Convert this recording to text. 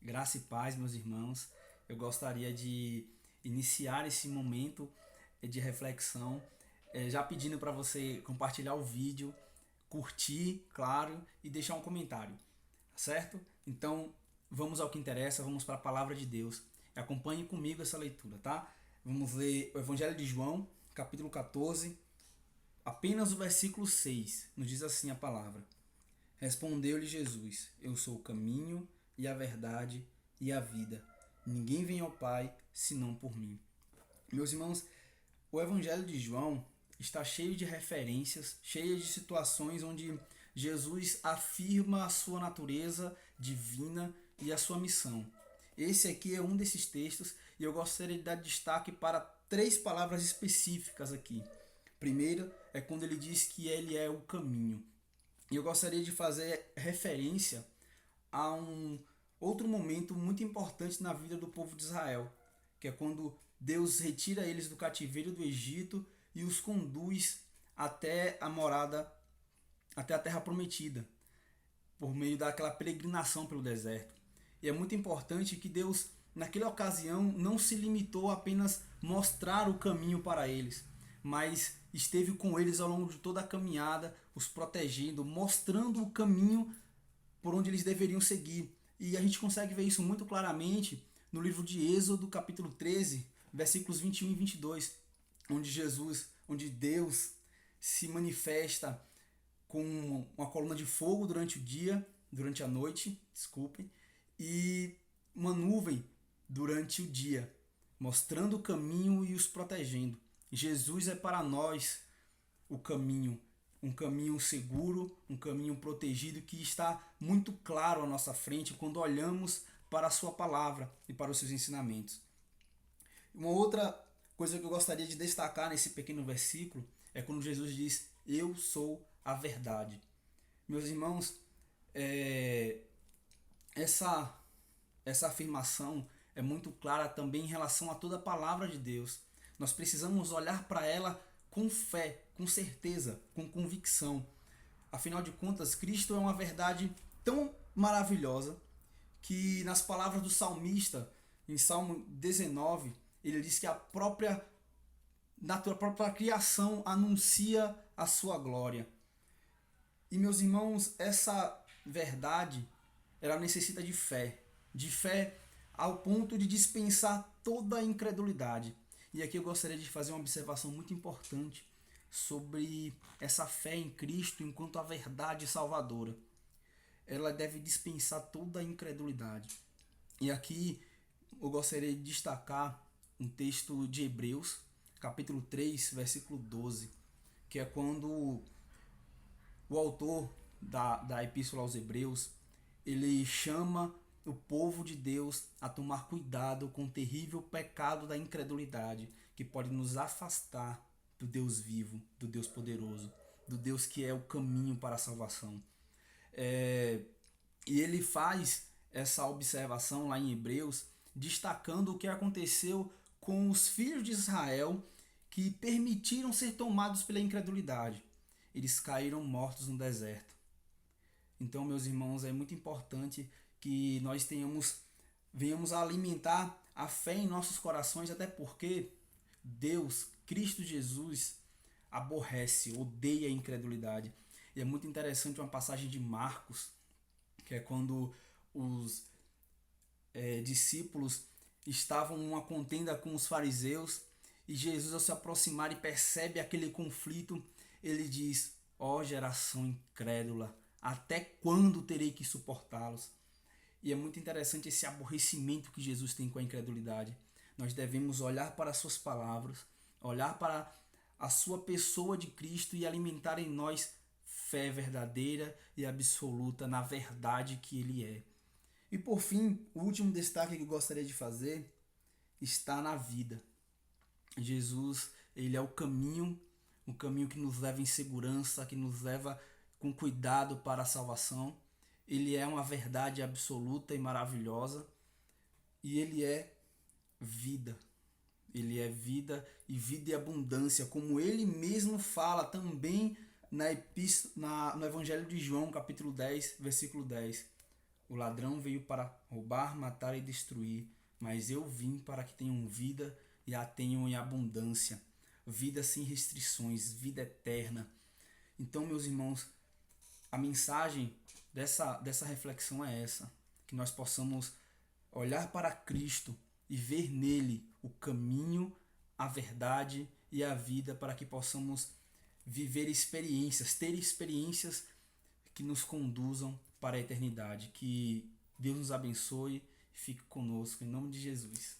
Graça e paz, meus irmãos. Eu gostaria de iniciar esse momento de reflexão, já pedindo para você compartilhar o vídeo, curtir, claro, e deixar um comentário, certo? Então, vamos ao que interessa, vamos para a palavra de Deus. Acompanhe comigo essa leitura, tá? Vamos ler o Evangelho de João, capítulo 14, apenas o versículo 6. Nos diz assim a palavra: Respondeu-lhe Jesus: Eu sou o caminho e a verdade e a vida. Ninguém vem ao Pai senão por mim. Meus irmãos, o Evangelho de João está cheio de referências, cheio de situações onde Jesus afirma a sua natureza divina e a sua missão. Esse aqui é um desses textos e eu gostaria de dar destaque para três palavras específicas aqui. Primeiro é quando ele diz que ele é o caminho. E eu gostaria de fazer referência a um outro momento muito importante na vida do povo de Israel, que é quando Deus retira eles do cativeiro do Egito e os conduz até a morada, até a terra prometida, por meio daquela peregrinação pelo deserto. E é muito importante que Deus, naquela ocasião, não se limitou a apenas mostrar o caminho para eles, mas esteve com eles ao longo de toda a caminhada, os protegendo, mostrando o caminho por onde eles deveriam seguir. E a gente consegue ver isso muito claramente no livro de Êxodo, capítulo 13, versículos 21 e 22, onde Deus se manifesta com uma coluna de fogo durante a noite, desculpem, e uma nuvem durante o dia, mostrando o caminho e os protegendo. Jesus é para nós o caminho, um caminho seguro, um caminho protegido que está muito claro à nossa frente quando olhamos para a sua palavra e para os seus ensinamentos. Uma outra coisa que eu gostaria de destacar nesse pequeno versículo é quando Jesus diz: Eu sou a verdade. Meus irmãos, é, essa, essa afirmação é muito clara também em relação a toda a palavra de Deus. Nós precisamos olhar para ela com fé, com certeza, com convicção. Afinal de contas, Cristo é uma verdade tão maravilhosa que nas palavras do salmista, em Salmo 19, ele diz que a própria criação anuncia a sua glória. E meus irmãos, essa verdade, ela necessita de fé ao ponto de dispensar toda a incredulidade. E aqui eu gostaria de fazer uma observação muito importante sobre essa fé em Cristo enquanto a verdade salvadora. Ela deve dispensar toda a incredulidade. E aqui eu gostaria de destacar um texto de Hebreus, capítulo 3, versículo 12, que é quando o autor da Epístola aos Hebreus, ele chama o povo de Deus a tomar cuidado com o terrível pecado da incredulidade, que pode nos afastar do Deus vivo, do Deus poderoso, do Deus que é o caminho para a salvação. E ele faz essa observação lá em Hebreus, destacando o que aconteceu com os filhos de Israel que permitiram ser tomados pela incredulidade. Eles caíram mortos no deserto. Então, meus irmãos, é muito importante que nós venhamos a alimentar a fé em nossos corações, até porque Deus, Cristo Jesus, aborrece, odeia a incredulidade. E é muito interessante uma passagem de Marcos, que é quando os discípulos estavam numa contenda com os fariseus e Jesus, ao se aproximar e percebe aquele conflito, ele diz: Ó geração incrédula, até quando terei que suportá-los? E é muito interessante esse aborrecimento que Jesus tem com a incredulidade. Nós devemos olhar para as suas palavras, olhar para a sua pessoa de Cristo e alimentar em nós fé verdadeira e absoluta na verdade que Ele é. E por fim, o último destaque que eu gostaria de fazer está na vida. Jesus, ele é o caminho que nos leva em segurança, que nos leva com cuidado para a salvação. Ele é uma verdade absoluta e maravilhosa e ele é vida. Ele é vida e abundância, como ele mesmo fala também no Evangelho de João, capítulo 10, versículo 10. O ladrão veio para roubar, matar e destruir, mas eu vim para que tenham vida e a tenham em abundância, vida sem restrições, vida eterna. Então, meus irmãos, a mensagem dessa reflexão é essa, que nós possamos olhar para Cristo e ver nele o caminho, a verdade e a vida, para que possamos viver experiências, ter experiências que nos conduzam para a eternidade. Que Deus nos abençoe e fique conosco, em nome de Jesus.